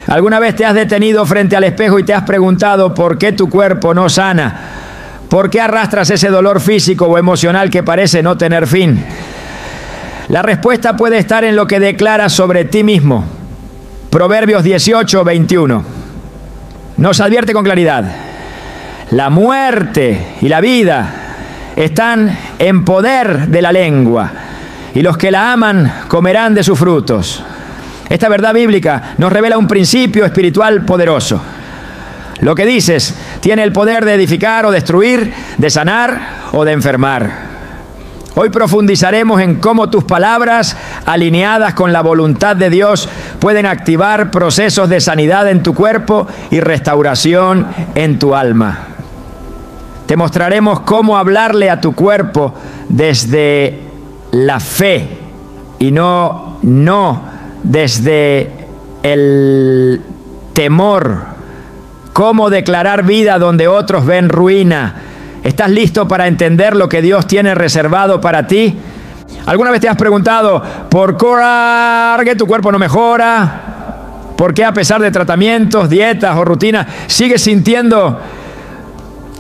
¿Alguna vez te has detenido frente al espejo y te has preguntado por qué tu cuerpo no sana? ¿Por qué arrastras ese dolor físico o emocional que parece no tener fin? La respuesta puede estar en lo que declaras sobre ti mismo. Proverbios 18:21 nos advierte con claridad: la muerte y la vida están en poder de la lengua, y los que la aman comerán de sus frutos. Esta verdad bíblica nos revela un principio espiritual poderoso. Lo que dices tiene el poder de edificar o destruir, de sanar o de enfermar. Hoy profundizaremos en cómo tus palabras, alineadas con la voluntad de Dios, pueden activar procesos de sanidad en tu cuerpo y restauración en tu alma. Te mostraremos cómo hablarle a tu cuerpo desde la fe y no desde el temor. Cómo declarar vida donde otros ven ruina. ¿Estás listo para entender lo que Dios tiene reservado para ti? ¿Alguna vez te has preguntado por qué tu cuerpo no mejora? ¿Por qué a pesar de tratamientos, dietas o rutinas sigues sintiendo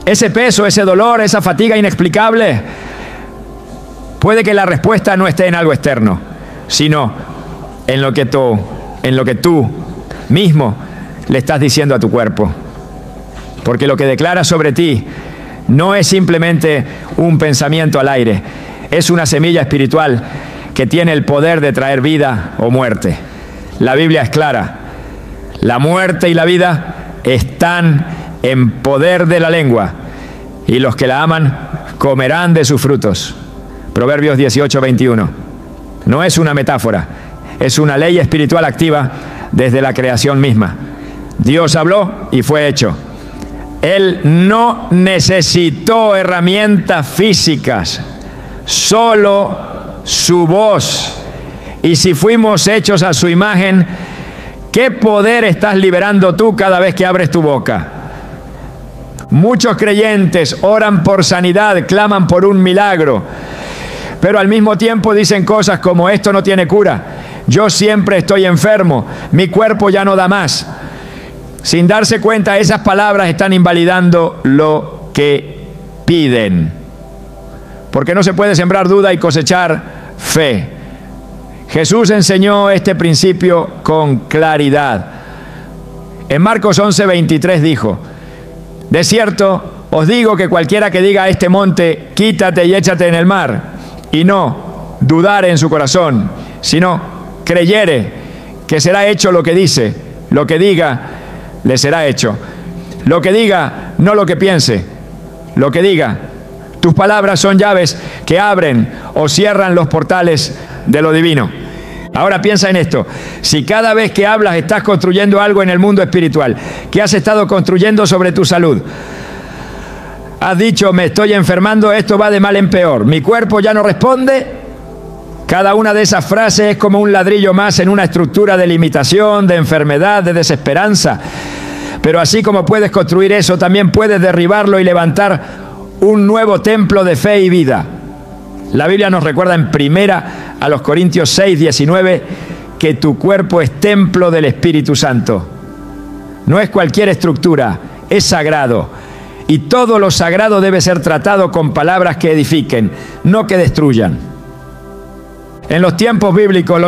ese peso, ese dolor, esa fatiga inexplicable? Puede que la respuesta no esté en algo externo, sino en lo que tú mismo le estás diciendo a tu cuerpo. Porque lo que declaras sobre ti no es simplemente un pensamiento al aire, es una semilla espiritual que tiene el poder de traer vida o muerte. La Biblia es clara: la muerte y la vida están en poder de la lengua, y los que la aman comerán de sus frutos. Proverbios 18:21. No es una metáfora, es una ley espiritual activa desde la creación misma. Dios habló y fue hecho. Él no necesitó herramientas físicas, solo su voz. Y si fuimos hechos a su imagen, ¿qué poder estás liberando tú cada vez que abres tu boca? Muchos creyentes oran por sanidad, claman por un milagro, pero al mismo tiempo dicen cosas como: esto no tiene cura, yo siempre estoy enfermo, mi cuerpo ya no da más. Sin darse cuenta, esas palabras están invalidando lo que piden. Porque no se puede sembrar duda y cosechar fe. Jesús enseñó este principio con claridad. En Marcos 11:23 dijo: de cierto, os digo que cualquiera que diga a este monte, quítate y échate en el mar, y no dudare en su corazón, sino creyere que será hecho lo que dice, lo que diga, le será hecho. Lo que diga, no lo que piense, lo que diga. Tus palabras son llaves que abren o cierran los portales de lo divino. Ahora piensa en esto: si cada vez que hablas estás construyendo algo en el mundo espiritual, ¿qué has estado construyendo sobre tu salud? Has dicho: me estoy enfermando, esto va de mal en peor, mi cuerpo ya no responde. Cada una de esas frases es como un ladrillo más en una estructura de limitación, de enfermedad, de desesperanza. Pero así como puedes construir eso, también puedes derribarlo y levantar un nuevo templo de fe y vida. La Biblia nos recuerda en 1 Corintios 6:19 que tu cuerpo es templo del Espíritu Santo. No es cualquier estructura, es sagrado. Y todo lo sagrado debe ser tratado con palabras que edifiquen, no que destruyan. En los tiempos bíblicos,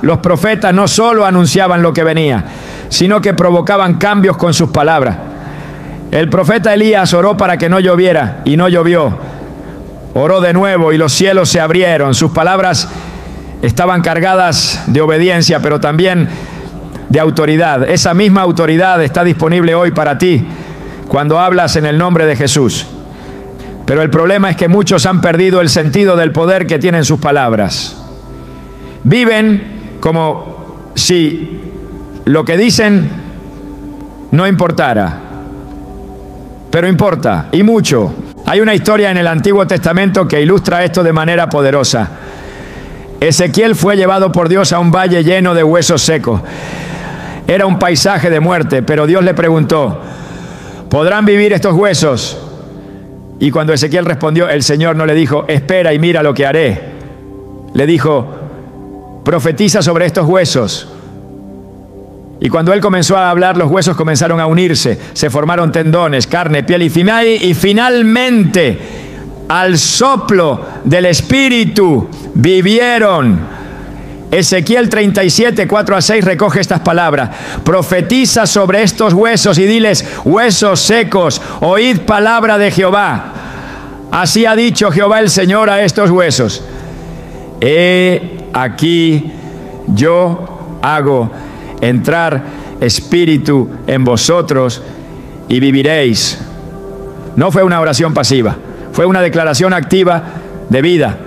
los profetas no solo anunciaban lo que venía, sino que provocaban cambios con sus palabras. El profeta Elías oró para que no lloviera, y no llovió. Oró de nuevo y los cielos se abrieron. Sus palabras estaban cargadas de obediencia, pero también de autoridad. Esa misma autoridad está disponible hoy para ti cuando hablas en el nombre de Jesús. Pero el problema es que muchos han perdido el sentido del poder que tienen sus palabras. Viven como si lo que dicen no importara, pero importa, y mucho. Hay una historia en el Antiguo Testamento que ilustra esto de manera poderosa. Ezequiel fue llevado por Dios a un valle lleno de huesos secos. Era un paisaje de muerte, pero Dios le preguntó: ¿podrán vivir estos huesos? Y cuando Ezequiel respondió, el Señor no le dijo: espera y mira lo que haré. Le dijo: profetiza sobre estos huesos Y cuando él comenzó a hablar, los huesos comenzaron a unirse, se formaron tendones, carne, piel y finalmente, al soplo del Espíritu, vivieron. Ezequiel 37, 4 a 6 recoge estas palabras. Profetiza sobre estos huesos y diles: huesos secos, oíd palabra de Jehová. Así ha dicho Jehová el Señor a estos huesos: he aquí yo hago entrar espíritu en vosotros y viviréis. No fue una oración pasiva, fue una declaración activa de vida.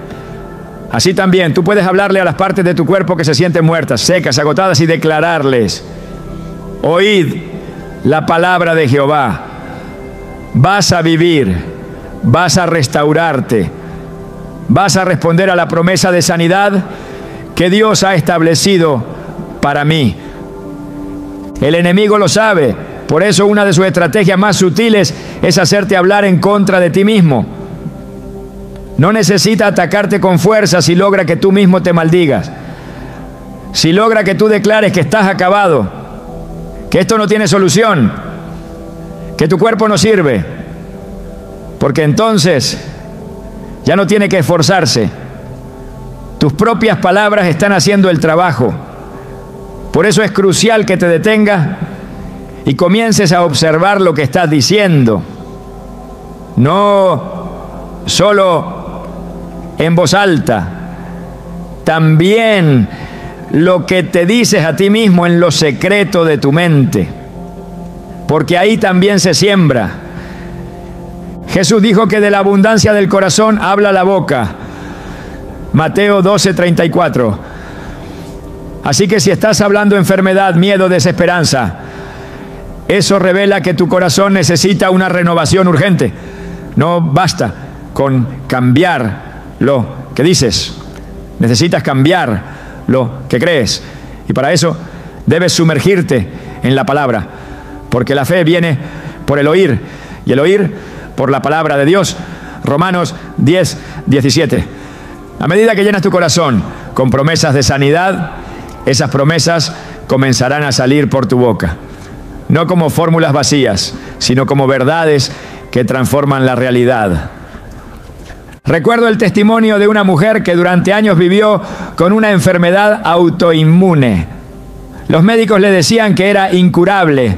Así también tú puedes hablarle a las partes de tu cuerpo que se sienten muertas, secas, agotadas, y declararles: oíd la palabra de Jehová. Vas a vivir, vas a restaurarte, vas a responder a la promesa de sanidad que Dios ha establecido para mí. El enemigo lo sabe, por eso una de sus estrategias más sutiles es hacerte hablar en contra de ti mismo. No necesita atacarte con fuerza si logra que tú mismo te maldigas, si logra que tú declares que estás acabado, que esto no tiene solución, que tu cuerpo no sirve, porque entonces ya no tiene que esforzarse. Tus propias palabras están haciendo el trabajo. Por eso es crucial que te detengas y comiences a observar lo que estás diciendo. No solo en voz alta, también lo que te dices a ti mismo en lo secreto de tu mente, porque ahí también se siembra. Jesús dijo que de la abundancia del corazón habla la boca. Mateo 12:34. Así que si estás hablando enfermedad, miedo, desesperanza, eso revela que tu corazón necesita una renovación urgente. No basta con cambiar lo que dices, necesitas cambiar lo que crees. Y para eso debes sumergirte en la palabra, porque la fe viene por el oír, y el oír por la palabra de Dios. Romanos 10:17. A medida que llenas tu corazón con promesas de sanidad, esas promesas comenzarán a salir por tu boca, no como fórmulas vacías, sino como verdades que transforman la realidad. Recuerdo el testimonio de una mujer que durante años vivió con una enfermedad autoinmune. Los médicos le decían que era incurable,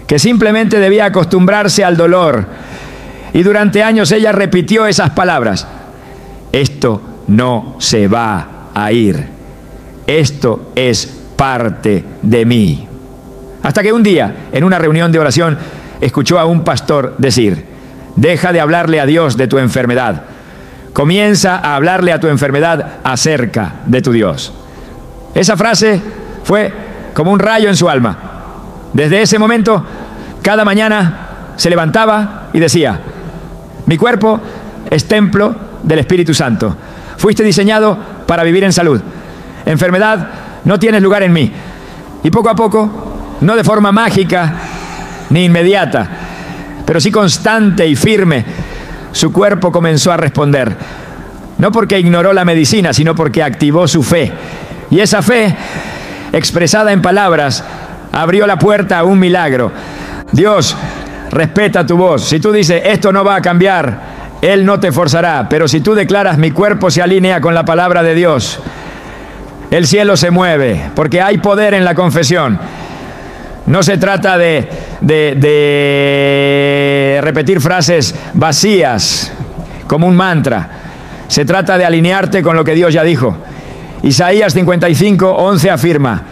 que simplemente debía acostumbrarse al dolor. Y durante años ella repitió esas palabras: esto no se va a ir. Esto es parte de mí. Hasta que un día, en una reunión de oración, escuchó a un pastor decir: deja de hablarle a Dios de tu enfermedad. Comienza a hablarle a tu enfermedad acerca de tu Dios. Esa frase fue como un rayo en su alma. Desde ese momento, cada mañana se levantaba y decía: mi cuerpo es templo del Espíritu Santo. Fuiste diseñado para vivir en salud. Enfermedad, no tienes lugar en mí. Y poco a poco, no de forma mágica ni inmediata, pero sí constante y firme, su cuerpo comenzó a responder. No porque ignoró la medicina, sino porque activó su fe. Y esa fe, expresada en palabras, abrió la puerta a un milagro. Dios respeta tu voz. Si tú dices: esto no va a cambiar, Él no te forzará. Pero si tú declaras: mi cuerpo se alinea con la palabra de Dios, el cielo se mueve, porque hay poder en la confesión. No se trata de repetir frases vacías como un mantra. Se trata de alinearte con lo que Dios ya dijo. Isaías 55:11 afirma: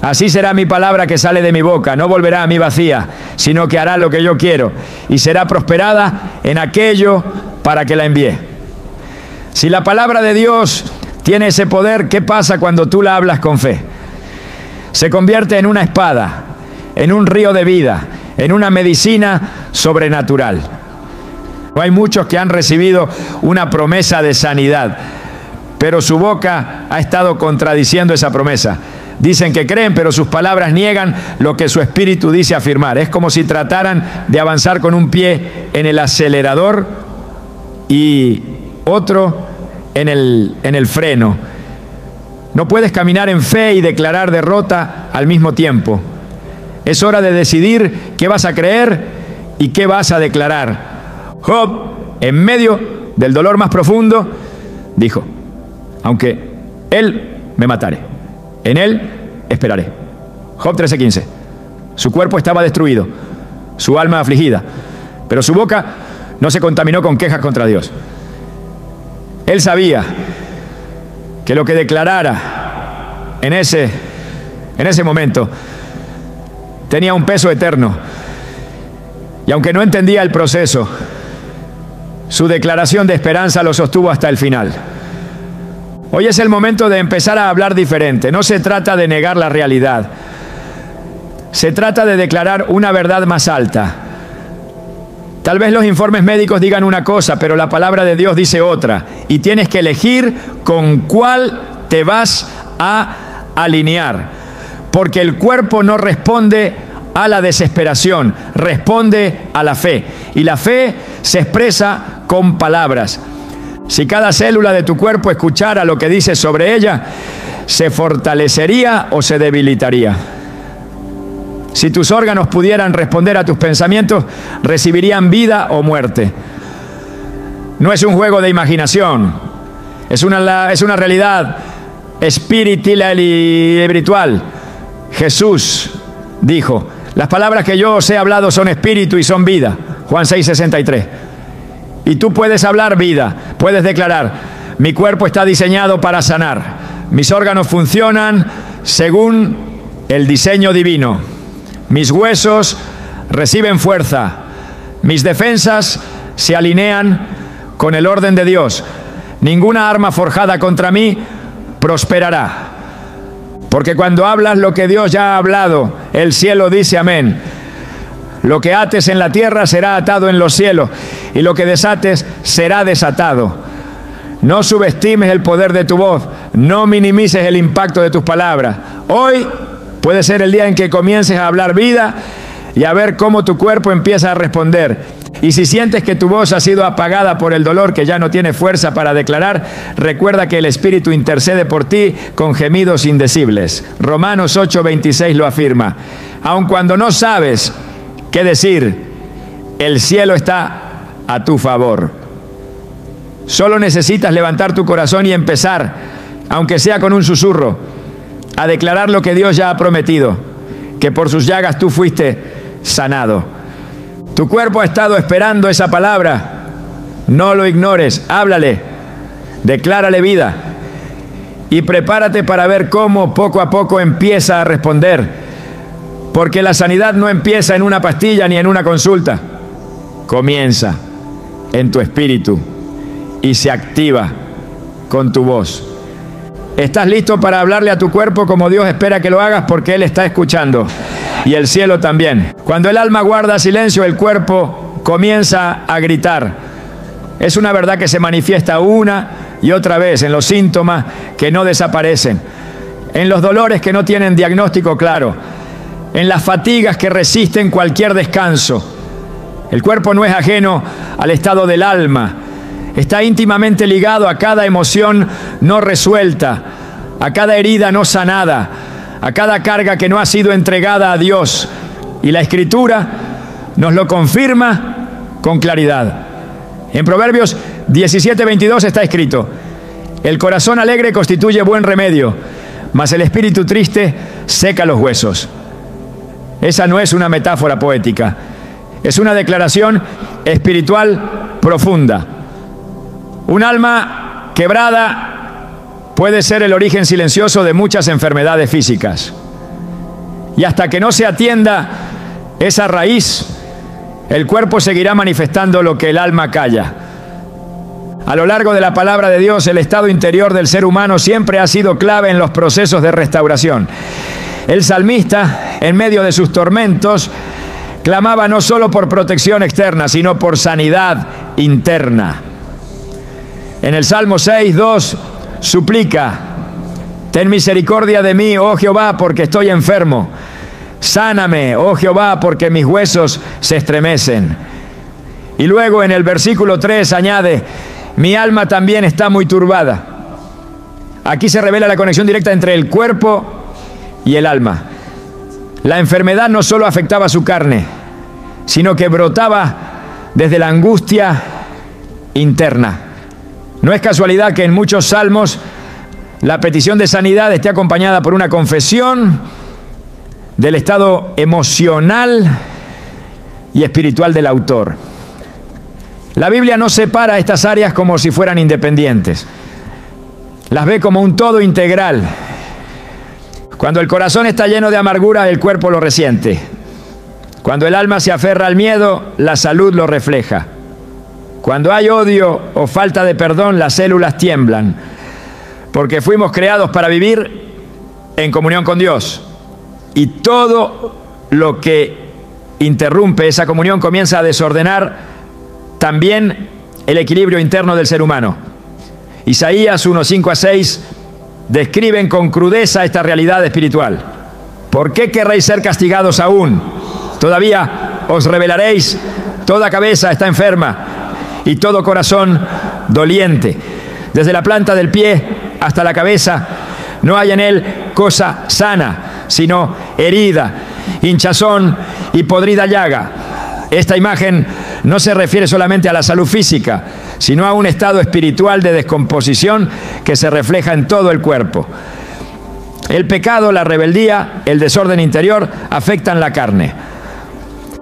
así será mi palabra que sale de mi boca, no volverá a mí vacía, sino que hará lo que yo quiero, y será prosperada en aquello para que la envié. Si la palabra de Dios tiene ese poder, ¿qué pasa cuando tú la hablas con fe? Se convierte en una espada, en un río de vida, en una medicina sobrenatural. Hay muchos que han recibido una promesa de sanidad, pero su boca ha estado contradiciendo esa promesa. Dicen que creen, pero sus palabras niegan lo que su espíritu dice afirmar. Es como si trataran de avanzar con un pie en el acelerador y otro en el freno. No puedes caminar en fe y declarar derrota al mismo tiempo. Es hora de decidir qué vas a creer y qué vas a declarar. Job, en medio del dolor más profundo, dijo: aunque él me matare, en él esperaré. Job 13:15. Su cuerpo estaba destruido, su alma afligida, pero su boca no se contaminó con quejas contra Dios. Él sabía que lo que declarara en ese momento tenía un peso eterno. Y aunque no entendía el proceso, su declaración de esperanza lo sostuvo hasta el final. Hoy es el momento de empezar a hablar diferente. No se trata de negar la realidad. Se trata de declarar una verdad más alta. Tal vez los informes médicos digan una cosa, pero la palabra de Dios dice otra. Y tienes que elegir con cuál te vas a alinear. Porque el cuerpo no responde a la desesperación, responde a la fe. Y la fe se expresa con palabras. Si cada célula de tu cuerpo escuchara lo que dices sobre ella, ¿se fortalecería o se debilitaría? Si tus órganos pudieran responder a tus pensamientos, ¿recibirían vida o muerte? No es un juego de imaginación, es una realidad espiritual y espiritual. Jesús dijo: las palabras que yo os he hablado son espíritu y son vida. Juan 6:63. Y tú puedes hablar vida, puedes declarar: mi cuerpo está diseñado para sanar, mis órganos funcionan según el diseño divino. Mis huesos reciben fuerza, mis defensas se alinean con el orden de Dios. Ninguna arma forjada contra mí prosperará. Porque cuando hablas lo que Dios ya ha hablado, el cielo dice amén. Lo que ates en la tierra será atado en los cielos, y lo que desates será desatado. No subestimes el poder de tu voz, no minimices el impacto de tus palabras. Hoy puede ser el día en que comiences a hablar vida y a ver cómo tu cuerpo empieza a responder. Y si sientes que tu voz ha sido apagada por el dolor, que ya no tiene fuerza para declarar, recuerda que el Espíritu intercede por ti con gemidos indecibles. Romanos 8:26 lo afirma. Aun cuando no sabes qué decir, el cielo está a tu favor. Solo necesitas levantar tu corazón y empezar, aunque sea con un susurro, a declarar lo que Dios ya ha prometido, que por sus llagas tú fuiste sanado. Tu cuerpo ha estado esperando esa palabra. No lo ignores, háblale, declárale vida y prepárate para ver cómo poco a poco empieza a responder, porque la sanidad no empieza en una pastilla ni en una consulta, comienza en tu espíritu y se activa con tu voz. ¿Estás listo para hablarle a tu cuerpo como Dios espera que lo hagas? Porque Él está escuchando. Y el cielo también. Cuando el alma guarda silencio, el cuerpo comienza a gritar. Es una verdad que se manifiesta una y otra vez en los síntomas que no desaparecen, en los dolores que no tienen diagnóstico claro, en las fatigas que resisten cualquier descanso. El cuerpo no es ajeno al estado del alma. Está íntimamente ligado a cada emoción no resuelta, a cada herida no sanada, a cada carga que no ha sido entregada a Dios. Y la Escritura nos lo confirma con claridad. En Proverbios 17:22 está escrito: el corazón alegre constituye buen remedio, mas el espíritu triste seca los huesos. Esa no es una metáfora poética, es una declaración espiritual profunda. Un alma quebrada puede ser el origen silencioso de muchas enfermedades físicas. Y hasta que no se atienda esa raíz, el cuerpo seguirá manifestando lo que el alma calla. A lo largo de la palabra de Dios, el estado interior del ser humano siempre ha sido clave en los procesos de restauración. El salmista, en medio de sus tormentos, clamaba no solo por protección externa, sino por sanidad interna. En el Salmo 6:2 suplica: ten misericordia de mí, oh Jehová, porque estoy enfermo. Sáname, oh Jehová, porque mis huesos se estremecen. Y luego en el versículo 3 añade: mi alma también está muy turbada. Aquí se revela la conexión directa entre el cuerpo y el alma. La enfermedad no solo afectaba su carne, sino que brotaba desde la angustia interna. No es casualidad que en muchos salmos la petición de sanidad esté acompañada por una confesión del estado emocional y espiritual del autor. La Biblia no separa estas áreas como si fueran independientes. Las ve como un todo integral. Cuando el corazón está lleno de amargura, el cuerpo lo resiente. Cuando el alma se aferra al miedo, la salud lo refleja. Cuando hay odio o falta de perdón, las células tiemblan, porque fuimos creados para vivir en comunión con Dios. Y todo lo que interrumpe esa comunión comienza a desordenar también el equilibrio interno del ser humano. Isaías 1:5-6 describen con crudeza esta realidad espiritual. ¿Por qué querréis ser castigados aún? Todavía os rebelaréis. Toda cabeza está enferma y todo corazón doliente. Desde la planta del pie hasta la cabeza no hay en él cosa sana, sino herida, hinchazón y podrida llaga. Esta imagen no se refiere solamente a la salud física, sino a un estado espiritual de descomposición que se refleja en todo el cuerpo. El pecado, la rebeldía, el desorden interior afectan la carne.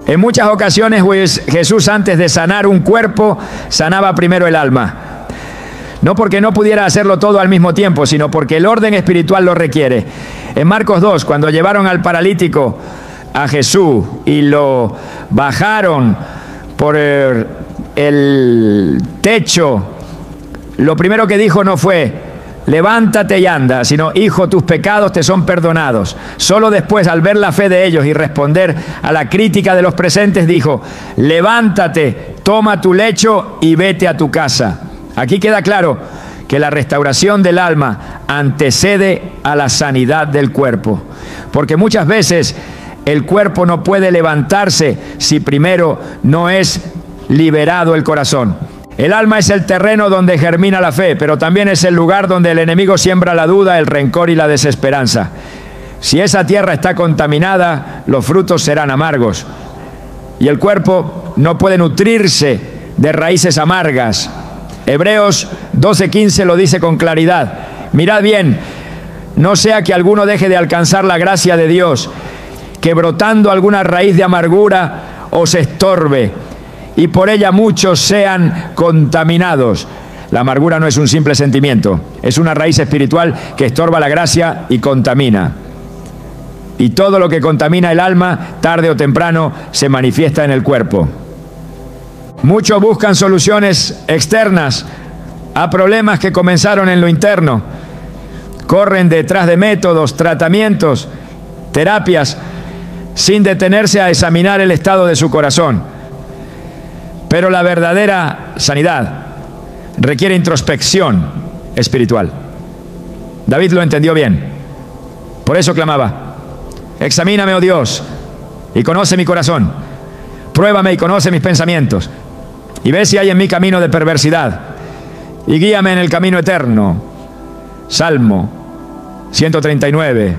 En muchas ocasiones, pues, Jesús, antes de sanar un cuerpo, sanaba primero el alma. No porque no pudiera hacerlo todo al mismo tiempo, sino porque el orden espiritual lo requiere. En Marcos 2, cuando llevaron al paralítico a Jesús y lo bajaron por el techo, lo primero que dijo no fue: levántate y anda, sino: hijo, tus pecados te son perdonados. Solo después, al ver la fe de ellos y responder a la crítica de los presentes, dijo: levántate, toma tu lecho y vete a tu casa. Aquí queda claro que la restauración del alma antecede a la sanidad del cuerpo, porque muchas veces el cuerpo no puede levantarse si primero no es liberado el corazón. El alma es el terreno donde germina la fe, pero también es el lugar donde el enemigo siembra la duda, el rencor y la desesperanza. Si esa tierra está contaminada, los frutos serán amargos. Y el cuerpo no puede nutrirse de raíces amargas. Hebreos 12:15 lo dice con claridad. Mirad bien, no sea que alguno deje de alcanzar la gracia de Dios, que brotando alguna raíz de amargura os estorbe, y por ella muchos sean contaminados. La amargura no es un simple sentimiento, es una raíz espiritual que estorba la gracia y contamina. Y todo lo que contamina el alma, tarde o temprano, se manifiesta en el cuerpo. Muchos buscan soluciones externas a problemas que comenzaron en lo interno. Corren detrás de métodos, tratamientos, terapias, sin detenerse a examinar el estado de su corazón. Pero la verdadera sanidad requiere introspección espiritual. David lo entendió bien. Por eso clamaba: examíname, oh Dios, y conoce mi corazón. Pruébame y conoce mis pensamientos. Y ve si hay en mí camino de perversidad. Y guíame en el camino eterno. Salmo 139,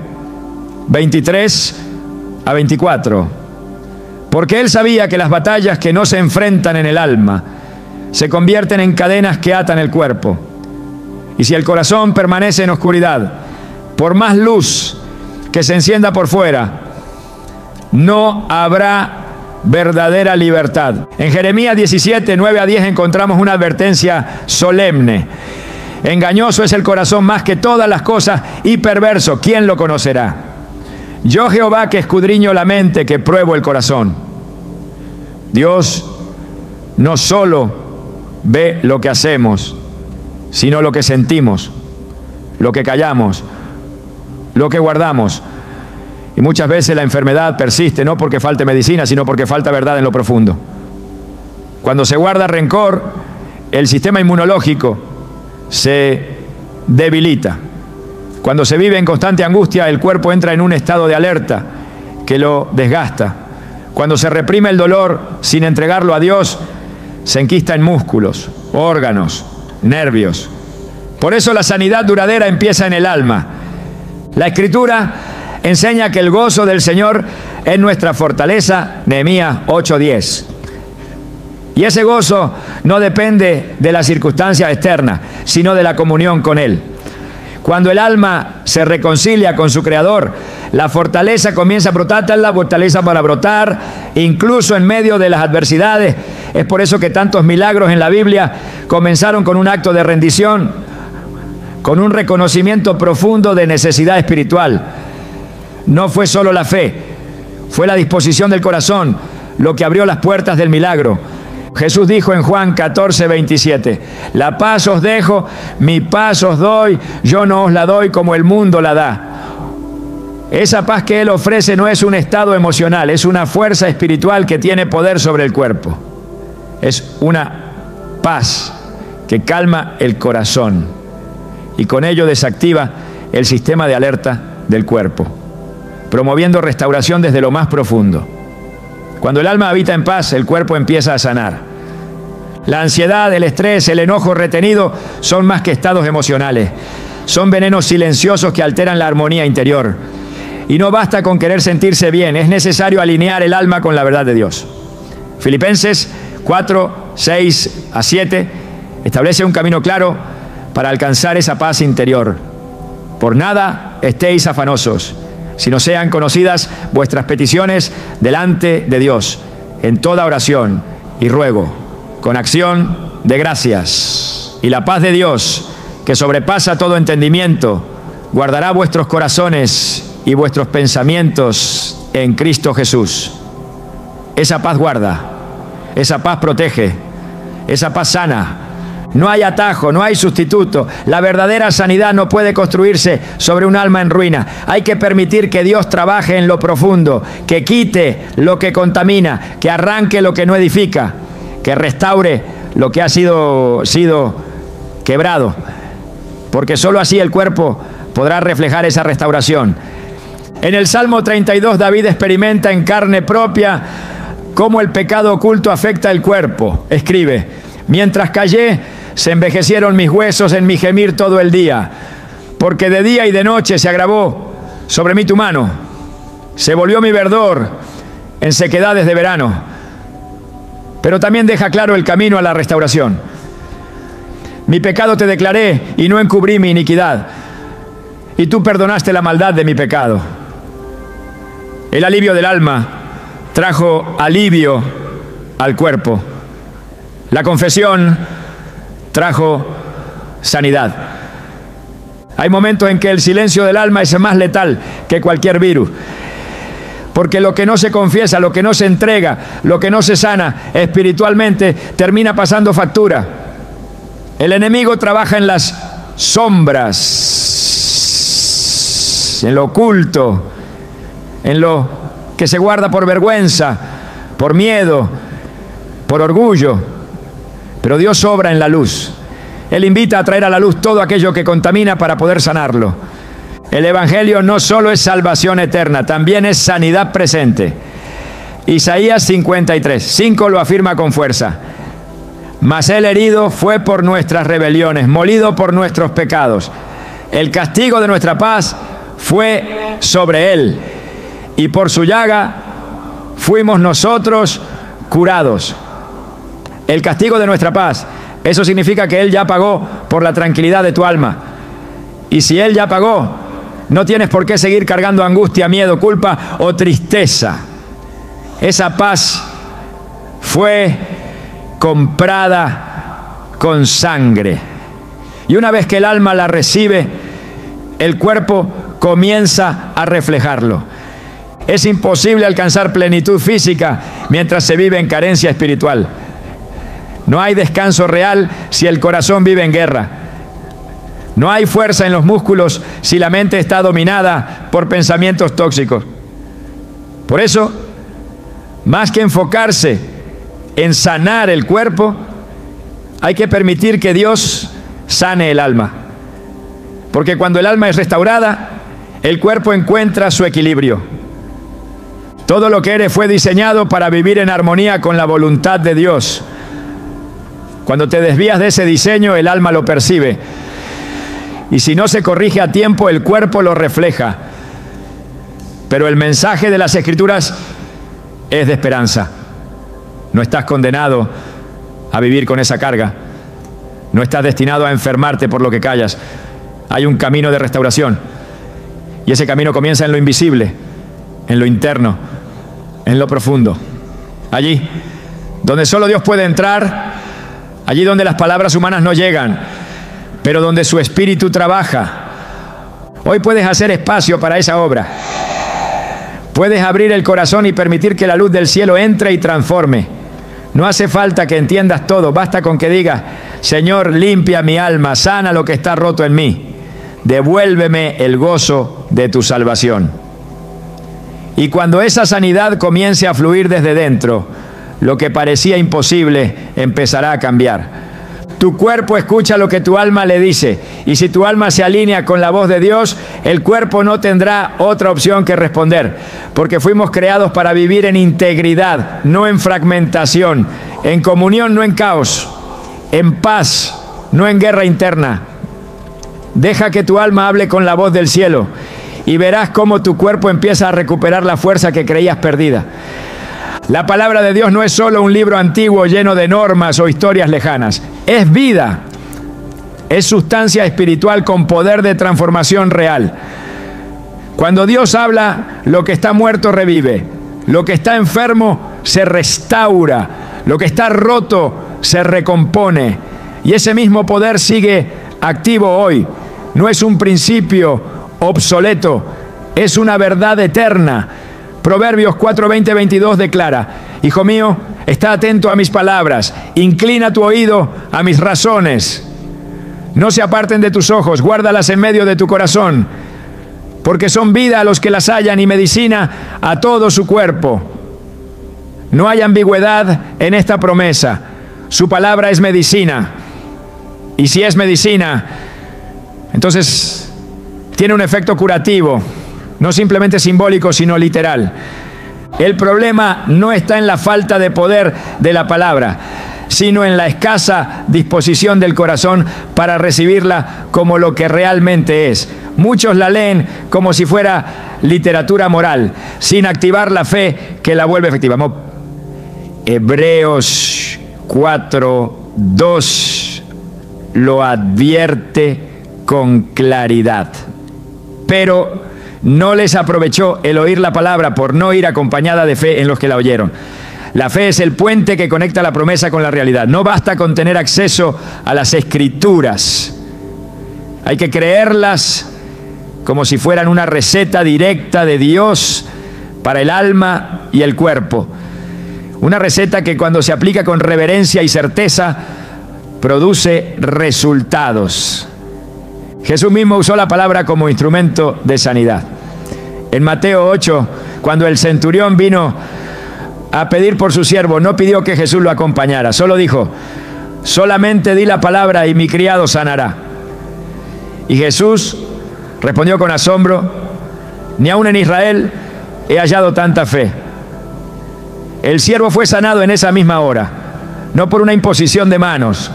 23-24. Porque él sabía que las batallas que no se enfrentan en el alma se convierten en cadenas que atan el cuerpo. Y si el corazón permanece en oscuridad, por más luz que se encienda por fuera, no habrá verdadera libertad. En Jeremías 17, 9-10 encontramos una advertencia solemne. Engañoso es el corazón más que todas las cosas y perverso, ¿quién lo conocerá? Yo, Jehová, que escudriño la mente, que pruebo el corazón. Dios no solo ve lo que hacemos, sino lo que sentimos, lo que callamos, lo que guardamos. Y muchas veces la enfermedad persiste, no porque falte medicina, sino porque falta verdad en lo profundo. Cuando se guarda rencor, el sistema inmunológico se debilita. Cuando se vive en constante angustia, el cuerpo entra en un estado de alerta que lo desgasta. Cuando se reprime el dolor sin entregarlo a Dios, se enquista en músculos, órganos, nervios. Por eso la sanidad duradera empieza en el alma. La Escritura enseña que el gozo del Señor es nuestra fortaleza, Nehemías 8:10. Y ese gozo no depende de las circunstancias externas, sino de la comunión con Él. Cuando el alma se reconcilia con su Creador, la fortaleza comienza a brotar, la fortaleza para brotar, incluso en medio de las adversidades. Es por eso que tantos milagros en la Biblia comenzaron con un acto de rendición, con un reconocimiento profundo de necesidad espiritual. No fue solo la fe, fue la disposición del corazón lo que abrió las puertas del milagro. Jesús dijo en Juan 14:27, la paz os dejo, mi paz os doy, yo no os la doy como el mundo la da. Esa paz que Él ofrece no es un estado emocional, es una fuerza espiritual que tiene poder sobre el cuerpo. Es una paz que calma el corazón y con ello desactiva el sistema de alerta del cuerpo, promoviendo restauración desde lo más profundo. Cuando el alma habita en paz, el cuerpo empieza a sanar. La ansiedad, el estrés, el enojo retenido son más que estados emocionales. Son venenos silenciosos que alteran la armonía interior. Y no basta con querer sentirse bien, es necesario alinear el alma con la verdad de Dios. Filipenses 4:6-7 establece un camino claro para alcanzar esa paz interior. Por nada estéis afanosos, sino sean conocidas vuestras peticiones delante de Dios, en toda oración y ruego, con acción de gracias. Y la paz de Dios, que sobrepasa todo entendimiento, guardará vuestros corazones y vuestros pensamientos en Cristo Jesús. Esa paz guarda, esa paz protege, esa paz sana. No hay atajo, no hay sustituto. La verdadera sanidad no puede construirse sobre un alma en ruina. Hay que permitir que Dios trabaje en lo profundo, que quite lo que contamina, que arranque lo que no edifica, que restaure lo que ha sido quebrado. Porque solo así el cuerpo podrá reflejar esa restauración. En el Salmo 32, David experimenta en carne propia cómo el pecado oculto afecta el cuerpo. Escribe, mientras callé, se envejecieron mis huesos en mi gemir todo el día, porque de día y de noche se agravó sobre mí tu mano. Se volvió mi verdor en sequedades de verano. Pero también deja claro el camino a la restauración. Mi pecado te declaré y no encubrí mi iniquidad, y tú perdonaste la maldad de mi pecado. El alivio del alma trajo alivio al cuerpo. La confesión trajo sanidad. Hay momentos en que el silencio del alma es más letal que cualquier virus. Porque lo que no se confiesa, lo que no se entrega, lo que no se sana espiritualmente, termina pasando factura. El enemigo trabaja en las sombras, en lo oculto, en lo que se guarda por vergüenza, por miedo, por orgullo. Pero Dios obra en la luz. Él invita a traer a la luz todo aquello que contamina para poder sanarlo. El Evangelio no solo es salvación eterna, también es sanidad presente. Isaías 53:5 lo afirma con fuerza. Mas el herido fue por nuestras rebeliones, molido por nuestros pecados. El castigo de nuestra paz fue sobre él, y por su llaga fuimos nosotros curados. El castigo de nuestra paz, eso significa que Él ya pagó por la tranquilidad de tu alma. Y si Él ya pagó, no tienes por qué seguir cargando angustia, miedo, culpa o tristeza. Esa paz fue comprada con sangre. Y una vez que el alma la recibe, el cuerpo comienza a reflejarlo. Es imposible alcanzar plenitud física mientras se vive en carencia espiritual. No hay descanso real si el corazón vive en guerra. No hay fuerza en los músculos si la mente está dominada por pensamientos tóxicos. Por eso, más que enfocarse en sanar el cuerpo, hay que permitir que Dios sane el alma. Porque cuando el alma es restaurada, el cuerpo encuentra su equilibrio. Todo lo que eres fue diseñado para vivir en armonía con la voluntad de Dios. Cuando te desvías de ese diseño, el alma lo percibe. y si no se corrige a tiempo, el cuerpo lo refleja. Pero el mensaje de las Escrituras es de esperanza. No estás condenado a vivir con esa carga. No estás destinado a enfermarte por lo que callas. Hay un camino de restauración. Y ese camino comienza en lo invisible, en lo interno, en lo profundo. Allí, donde solo Dios puede entrar, allí donde las palabras humanas no llegan, pero donde su Espíritu trabaja. Hoy puedes hacer espacio para esa obra. Puedes abrir el corazón y permitir que la luz del cielo entre y transforme. No hace falta que entiendas todo, basta con que digas: Señor, limpia mi alma, sana lo que está roto en mí, devuélveme el gozo de tu salvación. Y cuando esa sanidad comience a fluir desde dentro, lo que parecía imposible empezará a cambiar. Tu cuerpo escucha lo que tu alma le dice, y si tu alma se alinea con la voz de Dios, el cuerpo no tendrá otra opción que responder, porque fuimos creados para vivir en integridad, no en fragmentación, en comunión, no en caos, en paz, no en guerra interna. Deja que tu alma hable con la voz del cielo y verás cómo tu cuerpo empieza a recuperar la fuerza que creías perdida. La palabra de Dios no es solo un libro antiguo lleno de normas o historias lejanas. Es vida. Es sustancia espiritual con poder de transformación real. Cuando Dios habla, lo que está muerto revive. Lo que está enfermo se restaura. Lo que está roto se recompone. Y ese mismo poder sigue activo hoy. No es un principio obsoleto. Es una verdad eterna. Proverbios 4, 20, 22 declara: Hijo mío, está atento a mis palabras, inclina tu oído a mis razones. No se aparten de tus ojos, guárdalas en medio de tu corazón, porque son vida a los que las hallan y medicina a todo su cuerpo. No hay ambigüedad en esta promesa. Su palabra es medicina. Y si es medicina, entonces tiene un efecto curativo. No simplemente simbólico, sino literal. El problema no está en la falta de poder de la palabra, sino en la escasa disposición del corazón para recibirla como lo que realmente es. Muchos la leen como si fuera literatura moral, sin activar la fe que la vuelve efectiva. Hebreos 4, 2 lo advierte con claridad. Pero no les aprovechó el oír la palabra por no ir acompañada de fe en los que la oyeron. La fe es el puente que conecta la promesa con la realidad. No basta con tener acceso a las Escrituras. Hay que creerlas como si fueran una receta directa de Dios para el alma y el cuerpo. Una receta que cuando se aplica con reverencia y certeza produce resultados. Jesús mismo usó la palabra como instrumento de sanidad. En Mateo 8, cuando el centurión vino a pedir por su siervo, no pidió que Jesús lo acompañara, solo dijo: solamente di la palabra y mi criado sanará. Y Jesús respondió con asombro: ni aún en Israel he hallado tanta fe. El siervo fue sanado en esa misma hora, no por una imposición de manos,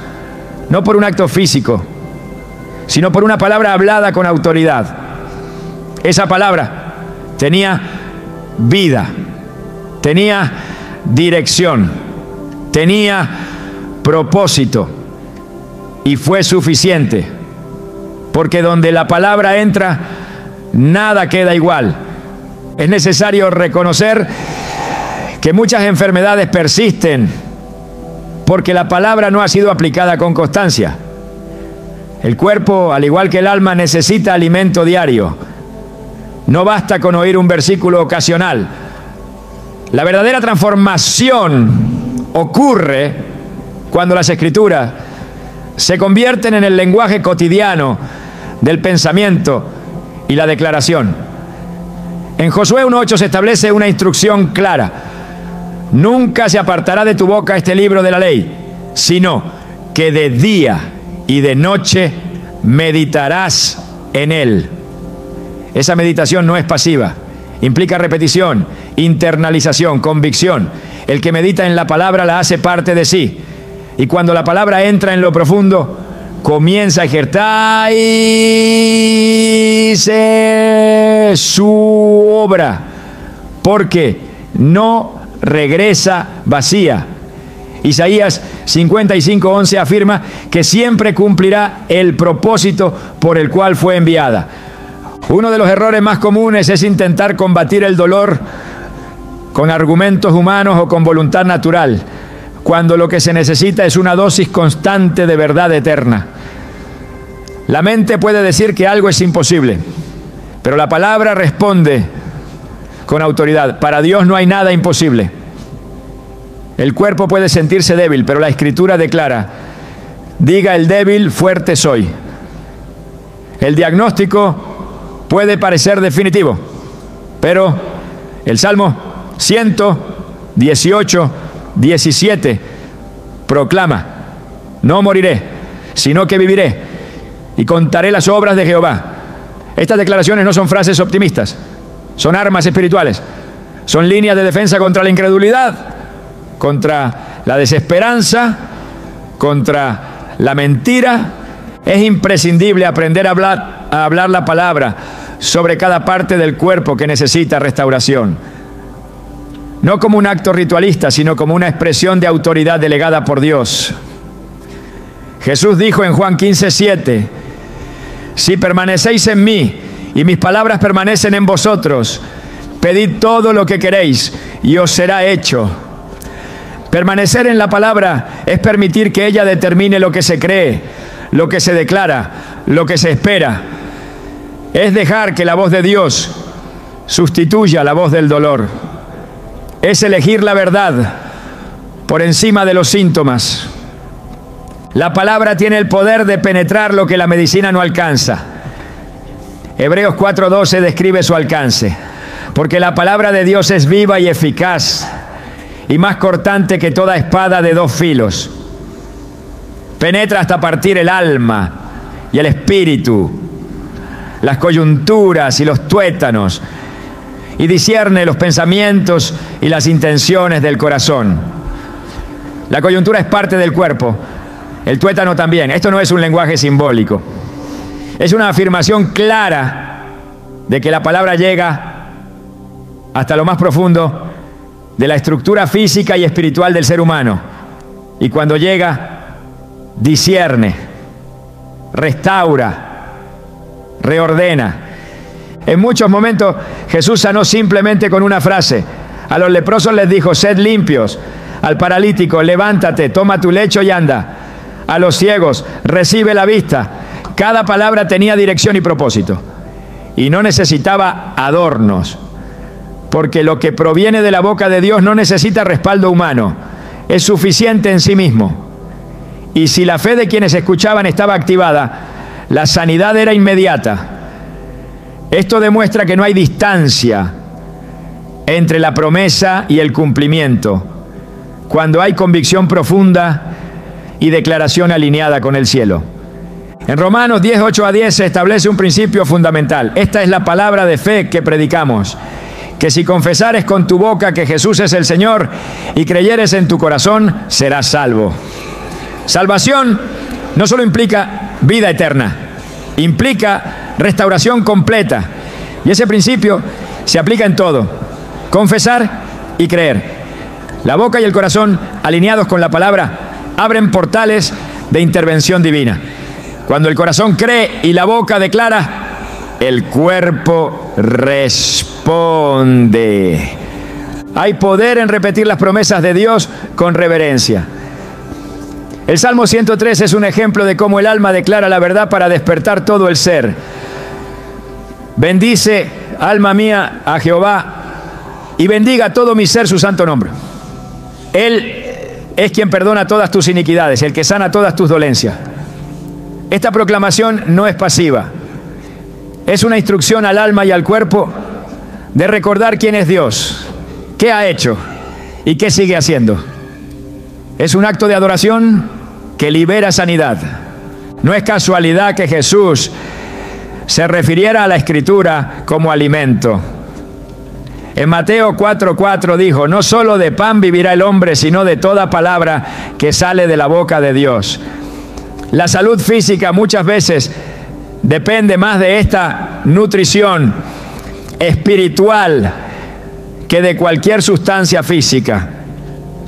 no por un acto físico, sino por una palabra hablada con autoridad. Esa palabra tenía vida, tenía dirección, tenía propósito, y fue suficiente, porque donde la palabra entra, nada queda igual. Es necesario reconocer que muchas enfermedades persisten porque la palabra no ha sido aplicada con constancia. El cuerpo, al igual que el alma, necesita alimento diario. No basta con oír un versículo ocasional. La verdadera transformación ocurre cuando las Escrituras se convierten en el lenguaje cotidiano del pensamiento y la declaración. En Josué 1:8 se establece una instrucción clara: nunca se apartará de tu boca este libro de la ley, sino que de día y de noche meditarás en él. Esa meditación no es pasiva, implica repetición, internalización, convicción. El que medita en la palabra la hace parte de sí, y cuando la palabra entra en lo profundo, comienza a ejercer su obra, porque no regresa vacía. Isaías 55:11 afirma que siempre cumplirá el propósito por el cual fue enviada. Uno de los errores más comunes es intentar combatir el dolor con argumentos humanos o con voluntad natural, cuando lo que se necesita es una dosis constante de verdad eterna. La mente puede decir que algo es imposible, pero la palabra responde con autoridad. Para Dios no hay nada imposible. El cuerpo puede sentirse débil, pero la Escritura declara: diga el débil, fuerte soy. El diagnóstico puede parecer definitivo, pero el Salmo 118:17 proclama: no moriré, sino que viviré y contaré las obras de Jehová. Estas declaraciones no son frases optimistas, son armas espirituales, son líneas de defensa contra la incredulidad, contra la desesperanza, contra la mentira. Es imprescindible aprender a hablar la palabra sobre cada parte del cuerpo que necesita restauración. No como un acto ritualista, sino como una expresión de autoridad delegada por Dios. Jesús dijo en Juan 15:7: si permanecéis en mí y mis palabras permanecen en vosotros, pedid todo lo que queréis y os será hecho. Permanecer en la palabra es permitir que ella determine lo que se cree, lo que se declara, lo que se espera. Es dejar que la voz de Dios sustituya la voz del dolor. Es elegir la verdad por encima de los síntomas. La palabra tiene el poder de penetrar lo que la medicina no alcanza. Hebreos 4:12 describe su alcance. Porque la palabra de Dios es viva y eficaz, y más cortante que toda espada de dos filos. Penetra hasta partir el alma y el espíritu, las coyunturas y los tuétanos, y discierne los pensamientos y las intenciones del corazón. La coyuntura es parte del cuerpo, el tuétano también. Esto no es un lenguaje simbólico. Es una afirmación clara de que la palabra llega hasta lo más profundo de la estructura física y espiritual del ser humano. Y cuando llega, discierne, restaura, reordena. En muchos momentos Jesús sanó simplemente con una frase. A los leprosos les dijo: sed limpios. Al paralítico: levántate, toma tu lecho y anda. A los ciegos: recibe la vista. Cada palabra tenía dirección y propósito, y no necesitaba adornos, porque lo que proviene de la boca de Dios no necesita respaldo humano, es suficiente en sí mismo. Y si la fe de quienes escuchaban estaba activada, la sanidad era inmediata. Esto demuestra que no hay distancia entre la promesa y el cumplimiento, cuando hay convicción profunda y declaración alineada con el cielo. En Romanos 10:8-10 se establece un principio fundamental. Esta es la palabra de fe que predicamos: que si confesares con tu boca que Jesús es el Señor y creyeres en tu corazón, serás salvo. Salvación no solo implica vida eterna, implica restauración completa. Y ese principio se aplica en todo: confesar y creer. La boca y el corazón, alineados con la palabra, abren portales de intervención divina. Cuando el corazón cree y la boca declara, el cuerpo responde. Hay poder en repetir las promesas de Dios con reverencia. El Salmo 103 es un ejemplo de cómo el alma declara la verdad para despertar todo el ser. Bendice, alma mía, a Jehová, y bendiga todo mi ser su santo nombre. Él es quien perdona todas tus iniquidades, el que sana todas tus dolencias. Esta proclamación no es pasiva. Es una instrucción al alma y al cuerpo de recordar quién es Dios, qué ha hecho y qué sigue haciendo. Es un acto de adoración que libera sanidad. No es casualidad que Jesús se refiriera a la Escritura como alimento. En Mateo 4:4 dijo: no solo de pan vivirá el hombre, sino de toda palabra que sale de la boca de Dios. La salud física muchas veces depende más de esta nutrición espiritual que de cualquier sustancia física.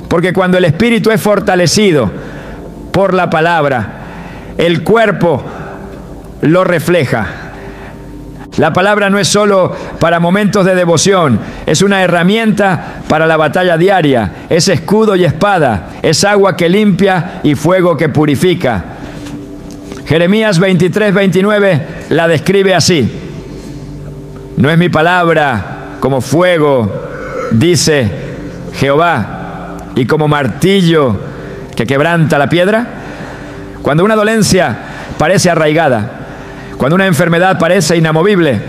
Porque cuando el espíritu es fortalecido por la palabra, el cuerpo lo refleja. La palabra no es solo para momentos de devoción, es una herramienta para la batalla diaria, es escudo y espada, es agua que limpia y fuego que purifica. Jeremías 23:29 la describe así: no es mi palabra como fuego, dice Jehová, y como martillo que quebranta la piedra. Cuando una dolencia parece arraigada, cuando una enfermedad parece inamovible,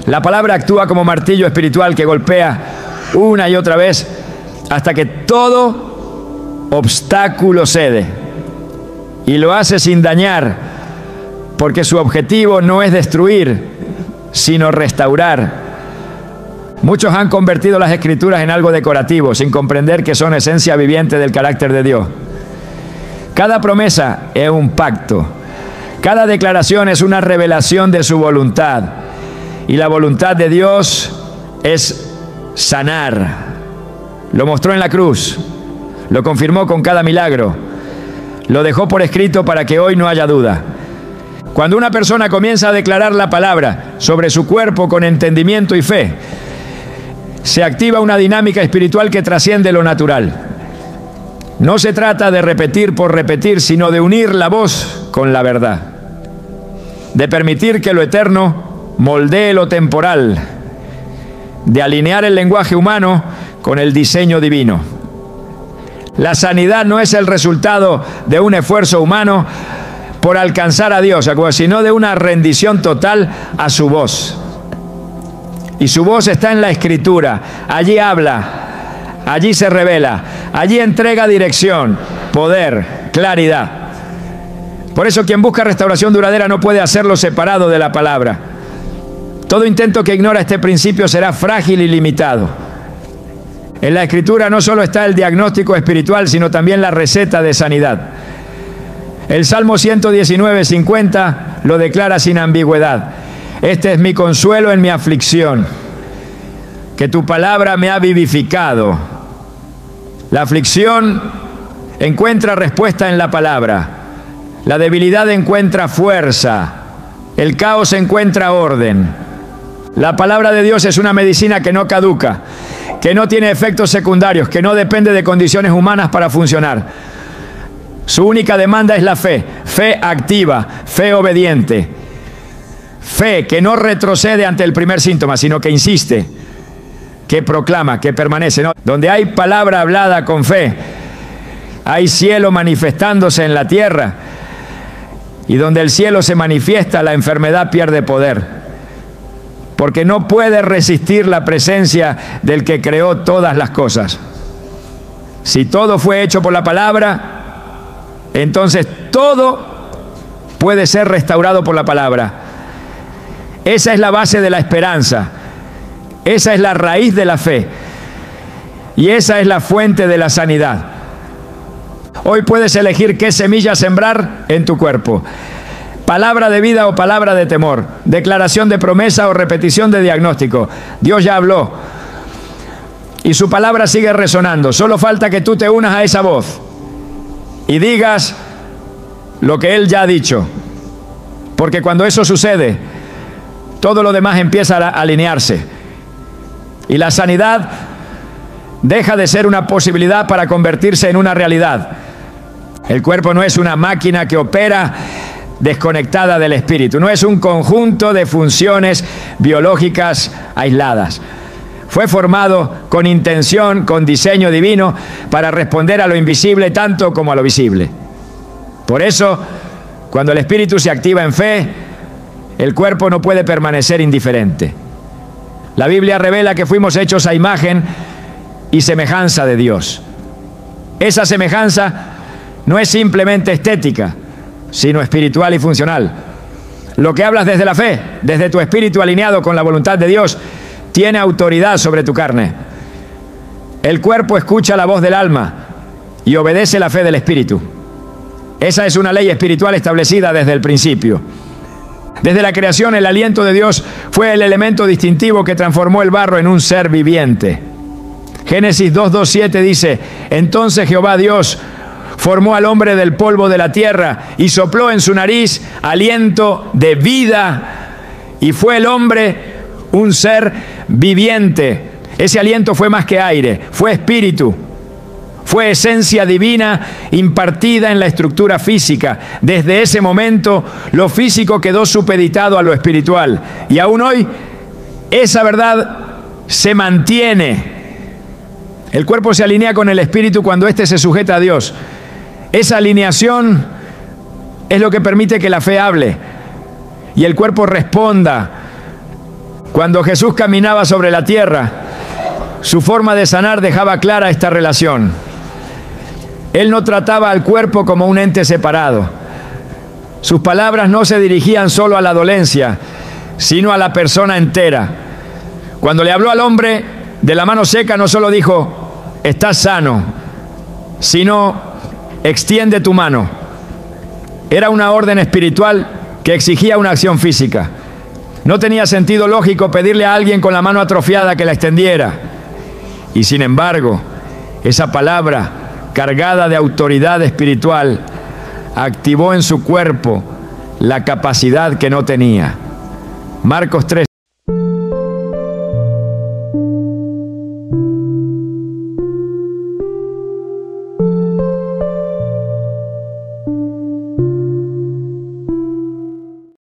la palabra actúa como martillo espiritual que golpea una y otra vez hasta que todo obstáculo cede, y lo hace sin dañar, porque su objetivo no es destruir, sino restaurar. Muchos han convertido las Escrituras en algo decorativo, sin comprender que son esencia viviente del carácter de Dios. Cada promesa es un pacto. Cada declaración es una revelación de su voluntad. Y la voluntad de Dios es sanar. Lo mostró en la cruz. Lo confirmó con cada milagro. Lo dejó por escrito para que hoy no haya duda. Cuando una persona comienza a declarar la palabra sobre su cuerpo con entendimiento y fe, se activa una dinámica espiritual que trasciende lo natural. No se trata de repetir por repetir, sino de unir la voz con la verdad, de permitir que lo eterno moldee lo temporal, de alinear el lenguaje humano con el diseño divino. La sanidad no es el resultado de un esfuerzo humano por alcanzar a Dios, sino de una rendición total a su voz. Y su voz está en la Escritura. Allí habla, allí se revela, allí entrega dirección, poder, claridad. Por eso quien busca restauración duradera no puede hacerlo separado de la palabra. Todo intento que ignora este principio será frágil y limitado. En la Escritura no solo está el diagnóstico espiritual, sino también la receta de sanidad. El Salmo 119:50 lo declara sin ambigüedad: este es mi consuelo en mi aflicción, que tu palabra me ha vivificado. La aflicción encuentra respuesta en la palabra. La debilidad encuentra fuerza. El caos encuentra orden. La palabra de Dios es una medicina que no caduca, que no tiene efectos secundarios, que no depende de condiciones humanas para funcionar. Su única demanda es la fe, fe activa, fe obediente, fe que no retrocede ante el primer síntoma, sino que insiste, que proclama, que permanece, ¿no? Donde hay palabra hablada con fe, hay cielo manifestándose en la tierra, y donde el cielo se manifiesta, la enfermedad pierde poder, porque no puede resistir la presencia del que creó todas las cosas. Si todo fue hecho por la palabra, entonces todo puede ser restaurado por la palabra. Esa es la base de la esperanza. Esa es la raíz de la fe. Y esa es la fuente de la sanidad. Hoy puedes elegir qué semilla sembrar en tu cuerpo. Palabra de vida o palabra de temor. Declaración de promesa o repetición de diagnóstico. Dios ya habló. Y su palabra sigue resonando. Solo falta que tú te unas a esa voz y digas lo que Él ya ha dicho. Porque cuando eso sucede, todo lo demás empieza a alinearse. Y la sanidad deja de ser una posibilidad para convertirse en una realidad. El cuerpo no es una máquina que opera desconectada del espíritu. No es un conjunto de funciones biológicas aisladas. Fue formado con intención, con diseño divino, para responder a lo invisible tanto como a lo visible. Por eso, cuando el espíritu se activa en fe, el cuerpo no puede permanecer indiferente. La Biblia revela que fuimos hechos a imagen y semejanza de Dios. Esa semejanza no es simplemente estética, sino espiritual y funcional. Lo que hablas desde la fe, desde tu espíritu alineado con la voluntad de Dios, tiene autoridad sobre tu carne. El cuerpo escucha la voz del alma y obedece la fe del espíritu. Esa es una ley espiritual establecida desde el principio. Desde la creación, el aliento de Dios fue el elemento distintivo que transformó el barro en un ser viviente. Génesis 2:2-7 dice: entonces Jehová Dios formó al hombre del polvo de la tierra y sopló en su nariz aliento de vida, y fue el hombre un ser viviente. Ese aliento fue más que aire, fue espíritu, fue esencia divina impartida en la estructura física. Desde ese momento, lo físico quedó supeditado a lo espiritual, y aún hoy esa verdad se mantiene. El cuerpo se alinea con el espíritu cuando éste se sujeta a Dios. Esa alineación es lo que permite que la fe hable y el cuerpo responda. Cuando Jesús caminaba sobre la tierra, su forma de sanar dejaba clara esta relación. Él no trataba al cuerpo como un ente separado. Sus palabras no se dirigían solo a la dolencia, sino a la persona entera. Cuando le habló al hombre de la mano seca, no solo dijo: estás sano, sino: extiende tu mano. Era una orden espiritual que exigía una acción física. No tenía sentido lógico pedirle a alguien con la mano atrofiada que la extendiera. Y sin embargo, esa palabra, cargada de autoridad espiritual, activó en su cuerpo la capacidad que no tenía. Marcos 3.